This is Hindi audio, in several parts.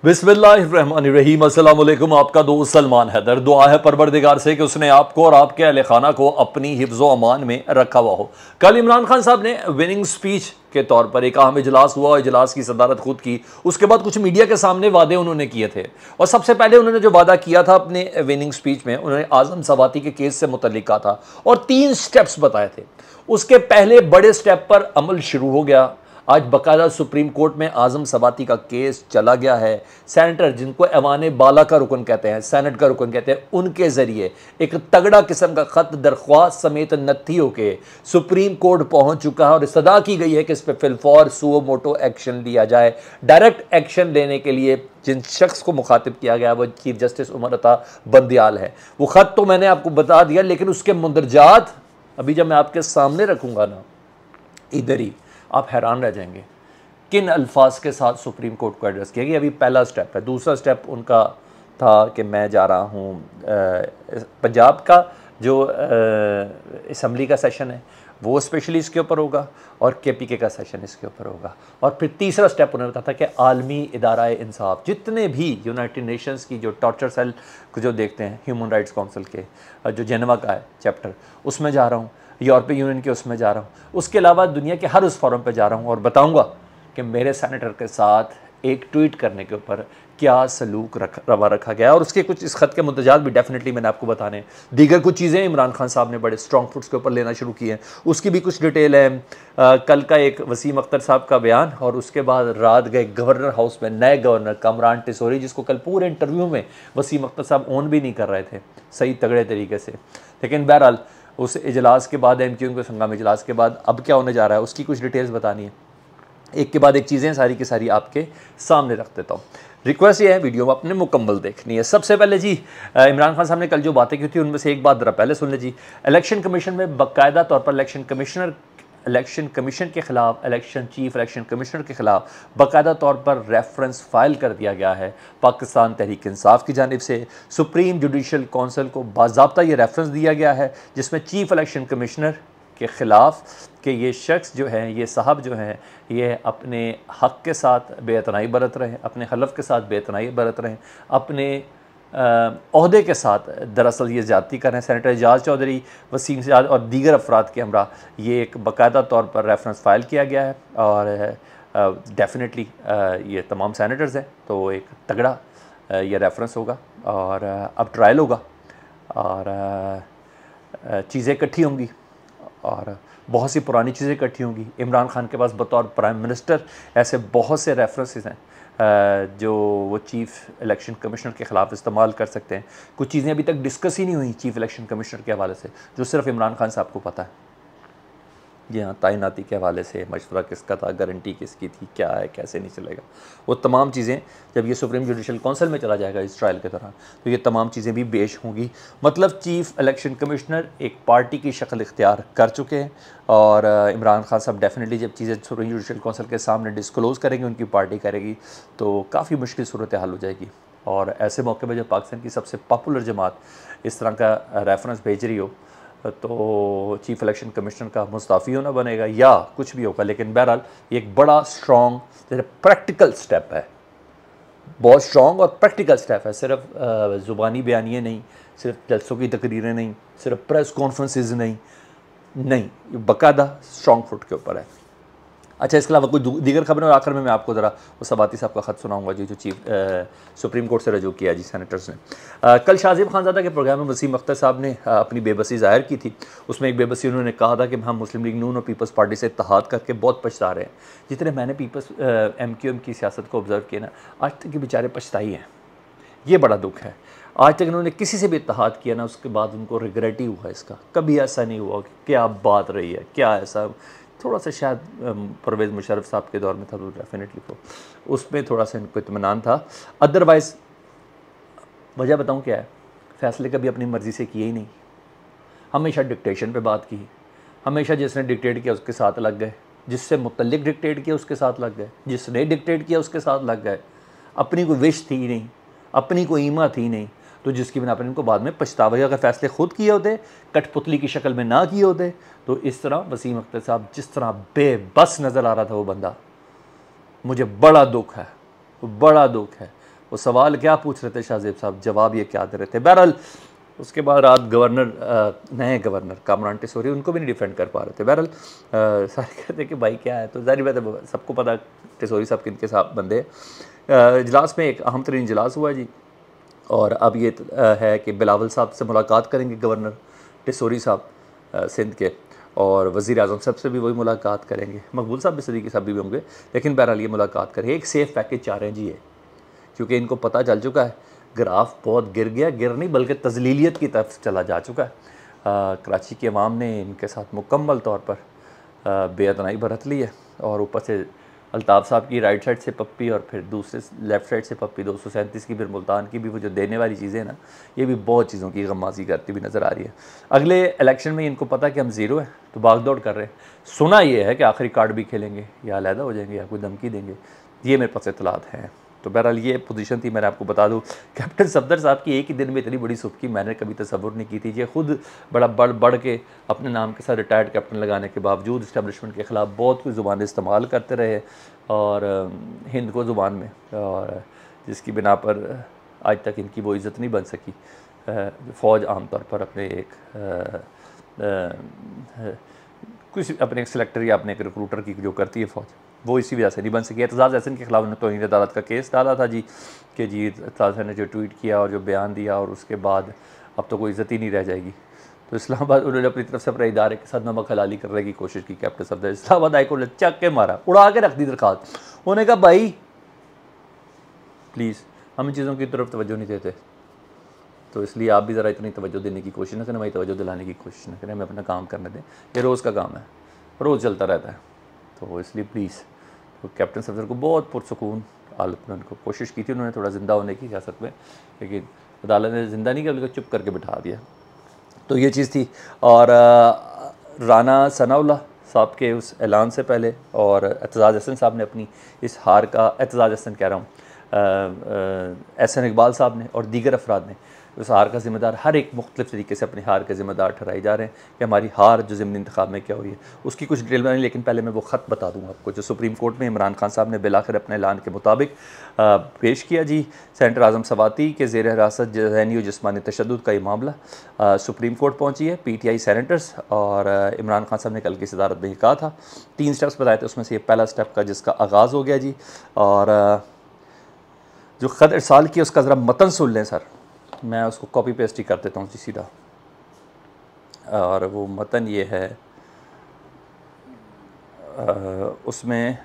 बिस्मिल्लाहिर्रहमानिर्रहीम। अस्सलाम वालेकुम। आपका दोस्त सलमान हैदर। दुआ है परवरदिगार से कि उसने आपको और आपके अहले खाना को अपनी हिफ्ज़ो अमान में रखा हुआ हो। कल इमरान खान साहब ने विनिंग स्पीच के तौर पर एक अहम इजलास हुआ, इजलास की सदारत खुद की। उसके बाद कुछ मीडिया के सामने वादे उन्होंने किए थे, और सबसे पहले उन्होंने जो वादा किया था अपने विनिंग स्पीच में, उन्होंने आजम सवाती के केस से मुतल्लिक कहा था और 3 स्टेप्स बताए थे। उसके पहले बड़े स्टेप पर अमल शुरू हो गया। आज बकायदा सुप्रीम कोर्ट में आजम सवाती का केस चला गया है। सेनेटर, जिनको ऐवान बाला का रुकन कहते हैं, सेनेट का रुकन कहते हैं, उनके ज़रिए एक तगड़ा किस्म का ख़त दरख्वास्त समेत नत्थी होके सुप्रीम कोर्ट पहुंच चुका है और सदा की गई है कि इस पर फिलफौर सुओ मोटो एक्शन लिया जाए। डायरेक्ट एक्शन लेने के लिए जिन शख्स को मुखातिब किया गया वो चीफ जस्टिस उमर अता बंदियाल है। वो ख़त तो मैंने आपको बता दिया, लेकिन उसके मुंदरजात अभी जब मैं आपके सामने रखूँगा ना, इधर ही आप हैरान रह जाएंगे किन अल्फाज के साथ सुप्रीम कोर्ट को एड्रेस किया गया। अभी पहला स्टेप है। दूसरा स्टेप उनका था कि मैं जा रहा हूँ पंजाब का जो असम्बली का सेशन है वो स्पेशली इसके ऊपर होगा, और KPK का सेशन इसके ऊपर होगा। और फिर तीसरा स्टेप उन्होंने कहा था कि आलमी इदारा इंसाफ, जितने भी यूनाइटेड नेशंस की जो टॉर्चर सेल को जो देखते हैं, ह्यूमन राइट्स काउंसिल के जो जेनेवा का है चैप्टर, उसमें जा रहा हूँ, यूरोपीय यूनियन के उसमें जा रहा हूँ, उसके अलावा दुनिया के हर उस फोरम पे जा रहा हूँ और बताऊँगा कि मेरे सेनेटर के साथ एक ट्वीट करने के ऊपर क्या सलूक रवा रखा गया। और उसके कुछ इस ख़त के मुतजाद भी डेफिनेटली मैंने आपको बताने। दीगर कुछ चीज़ें इमरान खान साहब ने बड़े स्ट्रॉन्ग फुट्स के ऊपर लेना शुरू किए हैं, उसकी भी कुछ डिटेल है। कल का एक वसीम अख्तर साहब का बयान, और उसके बाद रात गए गवर्नर हाउस में नए गवर्नर कामरान टिसोरी, जिसको कल पूरे इंटरव्यू में वसीम अख्तर साहब ऑन भी नहीं कर रहे थे सही तगड़े तरीके से। लेकिन बहरहाल उस इजलास के बाद, MQ के संगम इजलास के बाद अब क्या होने जा रहा है उसकी कुछ डिटेल्स बतानी है। एक के बाद एक चीज़ें सारी की सारी आपके सामने रख देता हूँ। रिक्वेस्ट ये है, वीडियो आपने मुकम्मल देखनी है। सबसे पहले जी, इमरान खान साहब ने कल जो बातें की थी उनमें से एक बात ज़रा पहले सुन ले जी। इलेक्शन कमीशन में बाकायदा तौर पर इलेक्शन कमीशन के ख़िलाफ़, चीफ इलेक्शन कमिश्नर के ख़िलाफ़ बाकायदा तौर पर रेफरेंस फ़ाइल कर दिया गया है पाकिस्तान तहरीक इंसाफ की जानिब से। सुप्रीम जुडिशल कौंसिल को बाज़ाब्ता ये रेफरेंस दिया गया है जिसमें चीफ इलेक्शन कमिश्नर के ख़िलाफ़ कि ये शख्स जो है, ये साहब जो हैं, ये अपने हक़ के साथ बेअतनाई बरत रहे हैं, अपने हलफ के साथ बेअतनाई बरत रहे हैं, अपने ओहदे के साथ दरअसल ये ज़्यादती कर रहे हैं। सेनेटर एजाज चौधरी, वसीम सजाद और दीगर अफराद के हमरा ये एक बाकायदा तौर पर रेफरेंस फ़ाइल किया गया है, और डेफिनेटली ये तमाम सेनेटर्स हैं, तो एक तगड़ा ये रेफरेंस होगा और अब ट्रायल होगा और चीज़ें इकट्ठी होंगी और बहुत सी पुरानी चीज़ें इकट्ठी होंगी। इमरान खान के पास बतौर प्राइम मिनिस्टर ऐसे बहुत से रेफरेंसेस हैं जो वो चीफ़ इलेक्शन कमिश्नर के ख़िलाफ़ इस्तेमाल कर सकते हैं। कुछ चीज़ें अभी तक डिस्कस ही नहीं हुई चीफ़ इलेक्शन कमिश्नर के हवाले से, जो सिर्फ इमरान खान साहब को पता है। जी हाँ, तैनाती के हवाले से मशवरा किसका था, गारंटी किसकी थी, क्या है, कैसे नहीं चलेगा, वो तमाम चीज़ें जब ये सुप्रीम जुडिशल काउंसिल में चला जाएगा इस ट्रायल के दौरान, तो ये तमाम चीज़ें भी पेश होंगी। मतलब चीफ़ इलेक्शन कमिश्नर एक पार्टी की शक्ल इख्तियार कर चुके हैं, और इमरान खान साहब डेफिनेटली जब चीज़ें सुप्रीम जुडिशल काउंसिल के सामने डिस्क्लोज़ करेंगे, उनकी पार्टी करेगी, तो काफ़ी मुश्किल सूरत हाल हो जाएगी। और ऐसे मौके पर जब पाकिस्तान की सबसे पॉपुलर जमात इस तरह का रेफरेंस भेज रही हो, तो चीफ इलेक्शन कमिश्नर का मुस्ताफ़ी होना बनेगा या कुछ भी होगा। लेकिन बहरहाल ये एक बड़ा स्ट्रॉन्ग प्रैक्टिकल स्टेप है, बहुत स्ट्रॉन्ग और प्रैक्टिकल स्टेप है। सिर्फ ज़ुबानी बयानिए नहीं, सिर्फ जलसों की तकरीरें नहीं, सिर्फ प्रेस कॉन्फ्रेंसेस नहीं, ये बाकायदा स्ट्रॉन्ग फुट के ऊपर है। अच्छा, इसके अलावा कोई दीगर खबरें, और आखिर में मैं आपको ज़रा वो सबाती साहब का ख़त सुनाऊंगा जी, जो चीफ सुप्रीम कोर्ट से रजू किया जी सेनेटर्स ने। कल शाहज़ेब खानज़ादा के प्रोग्राम में वसीम अख्तर साहब ने अपनी बेबसी ज़ाहिर की थी। उसमें एक बेबसी उन्होंने कहा था कि हम मुस्लिम लीग नून और पीपल्स पार्टी से इत्तेहाद करके बहुत पछता रहे हैं। जितने मैंने MQM की सियासत को ऑब्ज़र्व किया ना, आज तक के बेचारे पछताई हैं। ये बड़ा दुख है। आज तक इन्होंने किसी से भी इत्तेहाद किया ना, उसके बाद उनको रिग्रेट ही हुआ इसका। कभी ऐसा नहीं हुआ कि क्या बात रही है, क्या ऐसा, थोड़ा सा शायद परवेज़ मुशर्रफ साहब के दौर में था तो डेफिनेटली तो उसमें थोड़ा सा इनको इत्मीनान था। अदरवाइज़ वजह बताऊं क्या है, फ़ैसले कभी अपनी मर्ज़ी से किए ही नहीं, हमेशा डिक्टेशन पे बात की, हमेशा जिसने डिक्टेट किया उसके साथ लग गए, जिससे मुतल्लिक डिक्टेट किया उसके साथ लग गए, जिसने डिक्टेट किया उसके साथ लग गए। अपनी कोई विश थी नहीं, अपनी कोई ईमा थी नहीं, तो जिसकी बिना पर इनको बाद में पछतावा। अगर फ़ैसले खुद किए होते, कठपुतली की शक्ल में ना किए होते, तो इस तरह वसीम अख्तर साहब जिस तरह बेबस नज़र आ रहा था वो बंदा, मुझे बड़ा दुख है, बड़ा दुख है। वो सवाल क्या पूछ रहे थे शाहजेब साहब, जवाब ये क्या दे रहे थे। बहरहाल उसके बाद रात गवर्नर, नए गवर्नर कामरान टिसोरी, उनको भी नहीं डिफेंड कर पा रहे थे। बहरहाल सारे कहते हैं कि भाई क्या है, तो जाहिर बात है सबको पता टिसोरी साहब किनके साथ बंदे। इजलास में एक अहम तरीन इजलास हुआ जी, और अब ये है कि बिलावल साहब से मुलाकात करेंगे गवर्नर टिसोरी साहब सिंध के, और वज़ीर आज़म साहब से भी वही मुलाकात करेंगे, मकबूल साहब भी सदीकी साहब भी होंगे, लेकिन बहरहाल ये मुलाकात करेंगे। एक सेफ़ पैकेज चाह रहे हैं जी ये, क्योंकि इनको पता चल चुका है ग्राफ बहुत गिर गया, गिर नहीं बल्कि तज़लीलियत की तरफ चला जा चुका है। कराची के अवाम ने इनके साथ मुकम्मल तौर पर बेअदनाई बरत ली है, और ऊपर से अल्ताफ़ साहब की राइट साइड से पप्पी और फिर दूसरे लेफ़्ट साइड से पप्पी 237 की, फिर मुल्तान की भी वो जो देने वाली चीज़ें ना, ये भी बहुत चीज़ों की गम्माज़ी करती हुई नज़र आ रही है। अगले इलेक्शन में इनको पता कि हम ज़ीरो हैं तो भाग दौड़ कर रहे हैं। सुना ये है कि आखिरी कार्ड भी खेलेंगे या अलहदा हो जाएंगे या कोई धमकी देंगे, ये मेरे पास इत्तलात हैं। तो बहरहाल ये पोजीशन थी। मैंने आपको बता दूं कैप्टन सफदर साहब की एक ही दिन में इतनी बड़ी सुबकी मैंने कभी तसव्वुर नहीं की थी। ये खुद बड़ा बढ़ के अपने नाम के साथ रिटायर्ड कैप्टन लगाने के बावजूद इस्टेब्लिशमेंट के ख़िलाफ़ बहुत कुछ ज़ुबान इस्तेमाल करते रहे, और हिंद को ज़ुबान में, और जिसकी बिना पर आज तक इनकी वो इज़्ज़त नहीं बन सकी। फ़ौज आमतौर पर अपने एक कुछ अपने एक सिलेक्टर या अपने एक रिक्रूटर की जो करती है फ़ौज, वो इसी वजह से नहीं बन सकी। एतजाज़ एहसन के ख़िलाफ़ उन्होंने तौहीन अदालत का केस डाला था जी, कि जी एतजाज़ ने जो ट्वीट किया और जो बयान दिया, और उसके बाद अब तो कोई इज़्ज़त ही नहीं रह जाएगी। तो इस्लामाबाद उन्होंने अपनी तरफ से अपने इदारे के साथ नमक हलाली करने की कोशिश की। Captain Safdar Islamabad high court चक के मारा, उड़ा के रख दी दरखास्त। उन्होंने कहा भाई प्लीज़ हम इन चीज़ों की तरफ तवज्जो नहीं देते, तो इसलिए आप भी ज़रा इतनी तवज्जो देने की कोशिश न करें, भाई तवज्जो दिलाने की कोशिश न करें, हमें अपना काम करने दें। ये रोज़ का काम है, रोज़ चलता रहता है, तो इसलिए प्लीज़। तो कैप्टन सफदर को बहुत पुरसकून हालत में उनको कोशिश की थी उन्होंने थोड़ा ज़िंदा होने की सियासत में, लेकिन अदालत ने ज़िंदा नहीं किया, बल्कि चुप करके बिठा दिया। तो ये चीज़ थी। और राना सनाउल्लाह साहब के उस ऐलान से पहले, और एतजाज़ हसन साहब ने अपनी इस हार का, एतजाज़ हसन कह रहा हूँ, एहसन इकबाल साहब ने और दीगर अफराद ने उस हार का ज़िम्मेदार, हर एक मुख्तलिफ़ तरीके से अपनी हार के ज़िम्मेदार ठहराए जा रहे हैं कि हमारी हार जो ज़िमनी इंतखाब में क्या हुई है। उसकी कुछ डिटेल नहीं, लेकिन पहले मैं वो ख़त बता दूँ आपको जो सुप्रीम कोर्ट में इमरान खान साहब ने बिलाखिर अपने ऐलान के मुताबिक पेश किया जी। सेनेटर आज़म सवाती के ज़ेर हिरासत ज़हनी और जिस्मानी तशद्दुद का ये मामला सुप्रीम कोर्ट पहुँची है। PTI सेनेटर्स और इमरान खान साहब ने कल की सदारत में कहा था, 3 स्टेप्स बताए थे, उसमें से ये पहला स्टेप का जिसका आगाज़ हो गया जी। और जो ख़त इरसाल किया उसका ज़रा मतन सुन लें सर, मैं उसको कॉपी पेस्ट ही कर देता हूँ जी सीधा। और वो मतन ये है, उसमें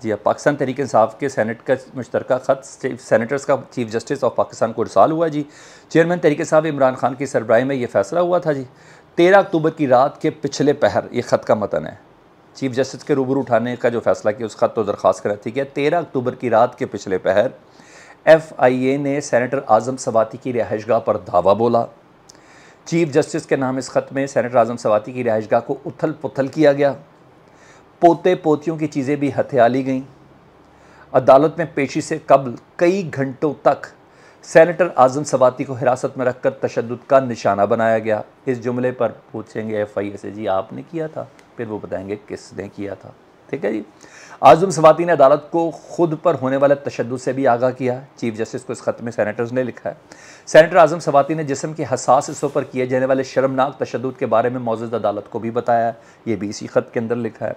जी अब पाकिस्तान तहरीक इंसाफ के सेनेट का मुश्तरका ख़त सेनेटर्स का चीफ जस्टिस ऑफ पाकिस्तान को इरसाल हुआ जी। चेयरमैन तहरीक इंसाफ इमरान खान की सरबराही में ये फ़ैसला हुआ था जी। 13 अक्टूबर की रात के पिछले पहर, ये ख़त का मतन है, चीफ जस्टिस के रूबरू उठाने का जो फ़ैसला किया उस ख़त तो दरख्वास्त कर ठीक है। 13 अक्टूबर की रात के पिछले पहर FIA ने सेनेटर आज़म सवाती की रिहाइशगाह पर धावा बोला। चीफ जस्टिस के नाम इस ख़त में सेनेटर आज़म सवाती की रिहाइशगाह को उथल पुथल किया गया, पोते पोतियों की चीज़ें भी हथिया ली गईं। अदालत में पेशी से कबल कई घंटों तक सेनेटर आज़म सवाती को हिरासत में रखकर तशद्दुद का निशाना बनाया गया। इस जुमले पर पूछेंगे FIA से जी आपने किया था, फिर वो बताएंगे किसने किया था। ठीक है जी। आज़म सवाती ने अदालत को खुद पर होने वाले तशद्दुद से भी आगाह किया। चीफ जस्टिस को इस खत में सेनेटर्स ने लिखा है। सेनेटर आज़म सवाती ने जिस्म के हसास हिस्सों पर किए जाने वाले शर्मनाक तशद्दुद के बारे में मौजूद अदालत को भी बताया, ये भी इसी खत के अंदर लिखा है।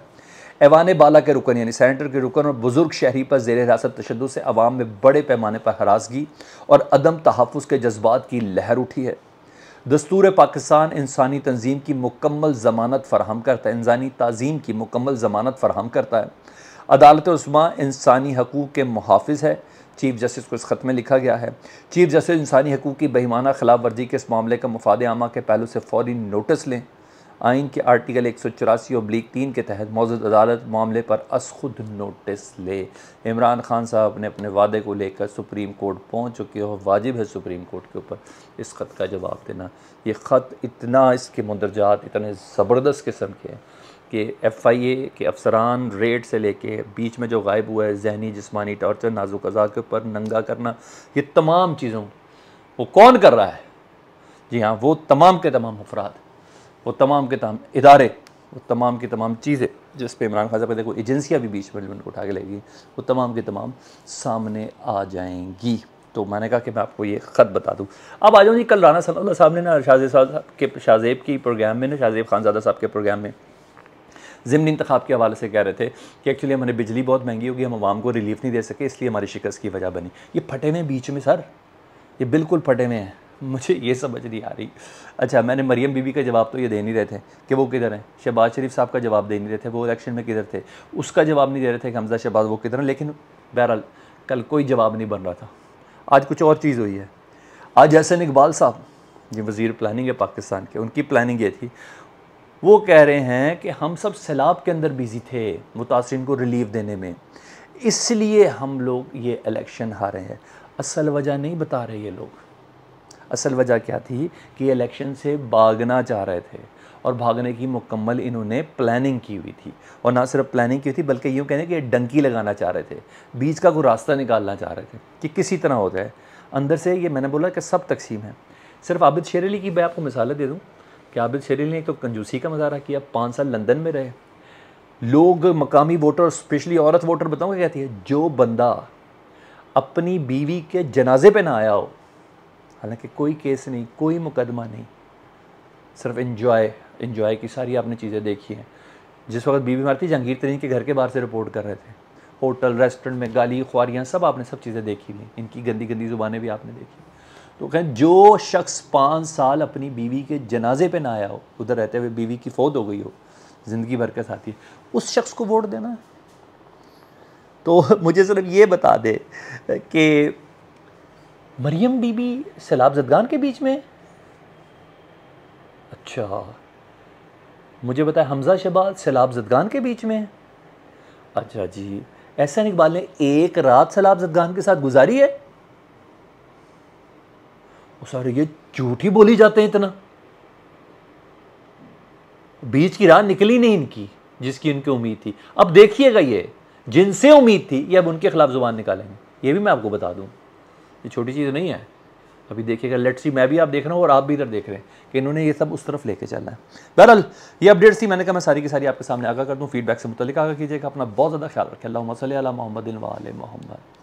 ऐवान बाला के रुकन यानी सेनेटर के रुकन और बुजुर्ग शहरी पर ज़ेर हिरासत तशद्दुद से अवाम में बड़े पैमाने पर हरासगी और अदम तहफ़्फ़ुज़ के जज्बात की लहर उठी है। दस्तूर पाकिस्तान इंसानी तंजीम की मुकम्मल ज़मानत फ़राहम करता है, इंसानी ताज़ीम की मुकम्मल ज़मानत फ़राहम करता है। अदालत उस्मा इंसानी हकूक़ के मुहाफ़िज़ है, चीफ जस्टिस को इस ख़त में लिखा गया है। चीफ जस्टिस इंसानी हकूक़ की बेईमाना खिलाफ वर्जी के इस मामले का मुफाद आमा के पहलू से फ़ौरी नोटिस लें। आइन के आर्टिकल 184/3 के तहत मौजूद अदालत मामले पर खुद नोटिस ले। इमरान खान साहब ने अपने वादे को लेकर सुप्रीम कोर्ट पहुंच चुके हो, वाजिब है सुप्रीम कोर्ट के ऊपर इस ख़त का जवाब देना। ये ख़त इतना, इसके मंदरजात इतने ज़बरदस्त किस्म के हैं कि FIA के अफसरान रेड से लेके बीच में जो गायब हुआ है, जहनी जिस्मानी टॉर्चर, नाजुक अज़ा के ऊपर नंगा करना, ये तमाम चीज़ों वो कौन कर रहा है? जी हाँ, वो तमाम के तमाम अफराद, वो तमाम के तमाम इदारे वो तमाम की तमाम चीज़ें जिस पे इमरान खान साहब कहते हैं एजेंसियाँ भी बीच में उनको उठा के लेगी, वो तमाम की तमाम सामने आ जाएंगी। तो मैंने कहा कि मैं आपको ये ख़त बता दूँ। अब आ जाऊँ जी, कल राना सनाउल्लाह साहब ने ना शाहज़ेब की प्रोग्राम में ना, शाहज़ेब खानज़ादा साहब के प्रोग्राम में ज़िमनी इंतखाब के हवाले से कह रहे थे कि एक्चुअली हमारी बिजली बहुत महंगी होगी, हम आवाम को रिलीफ नहीं दे सके, इसलिए हमारी शिकस्त की वजह बनी। ये फटे हुए बीच में सर, ये बिल्कुल फटे हुए हैं, मुझे ये समझ नहीं आ रही। अच्छा, मैंने मरियम बीबी का जवाब तो ये दे नहीं रहे थे कि वो किधर हैं, शहबाज शरीफ साहब का जवाब दे नहीं रहे थे वो इलेक्शन में किधर थे, उसका जवाब नहीं दे रहे थे कि हमजा शहबाज वो किधर हैं। लेकिन बहरहाल कल कोई जवाब नहीं बन रहा था। आज कुछ और चीज़ हुई है। आज एहसन इकबाल साहब जी वज़ीर प्लानिंग है पाकिस्तान के, उनकी प्लानिंग ये थी, वो कह रहे हैं कि हम सब सैलाब के अंदर बिज़ी थे मुतासरीन को रिलीफ देने में, इसलिए हम लोग ये इलेक्शन हारे हैं। असल वजह नहीं बता रहे ये लोग। असल वजह क्या थी कि इलेक्शन से भागना चाह रहे थे और भागने की मुकम्मल इन्होंने प्लानिंग की हुई थी। और ना सिर्फ प्लानिंग की थी बल्कि यूँ कहने कि डंकी लगाना चाह रहे थे, बीच का कोई रास्ता निकालना चाह रहे थे कि किसी तरह हो जाए अंदर से। ये मैंने बोला कि सब तकसीम है। सिर्फ आबिद शेर अली की मैं आपको मिसालें दे दूँ कि आबिद शेर अली ने एक तो कंजूसी का मुजाहरा किया, 5 साल लंदन में रहे। लोग मकामी वोटर, स्पेशली औरत वोटर बताऊँ क्या कहती है, जो बंदा अपनी बीवी के जनाजे पे ना आया हो, हालांकि कोई केस नहीं, कोई मुकदमा नहीं, सिर्फ इन्जॉय की सारी आपने चीज़ें देखी हैं। जिस वक्त बीवी मारती जहांगीर तरीन के घर के बाहर से रिपोर्ट कर रहे थे, होटल रेस्टोरेंट में गाली ख्वारियाँ सब आपने सब चीज़ें देखी हुई, इनकी गंदी गंदी ज़ुबानें भी आपने देखी। तो कहें जो शख्स 5 साल अपनी बीवी के जनाजे पे ना आया हो, उधर रहते हुए बीवी की फौत हो गई हो, ज़िंदगी भर के साथी, उस शख्स को वोट देना है। तो मुझे सिर्फ ये बता दे कि मरियम बीबी सैलाब ज़दगान के बीच में, अच्छा मुझे बताया हमजा शहबाज सैलाब ज़दगान के बीच में। अच्छा जी, एहसन इकबाल ने एक रात सैलाब ज़दगान के साथ गुजारी है। सारे ये झूठ ही बोली जाते हैं इतना, बीच की राह निकली नहीं इनकी जिसकी इनकी उम्मीद थी। अब देखिएगा ये जिनसे उम्मीद थी ये अब उनके खिलाफ जुबान निकालेंगे, ये भी मैं आपको बता दूं, ये छोटी चीज़ नहीं है। अभी देखिएगा, लेट्स सी, मैं भी आप देख रहा हूँ और आप भी इधर देख रहे हैं कि इन्होंने ये सब उस तरफ लेके चलना है। बहरहाल ये अपडेट्स थी, मैंने कहा मैं सारी की सारी आपके सामने आगाह कर दूँ। फीडबैक से मुतल्लिक आगाह कीजिएगा। अपना बहुत ज़्यादा ख्याल रखें। अल्लाहुम्मा सल्ली अला मुहम्मदिन व आले मुहम्मद।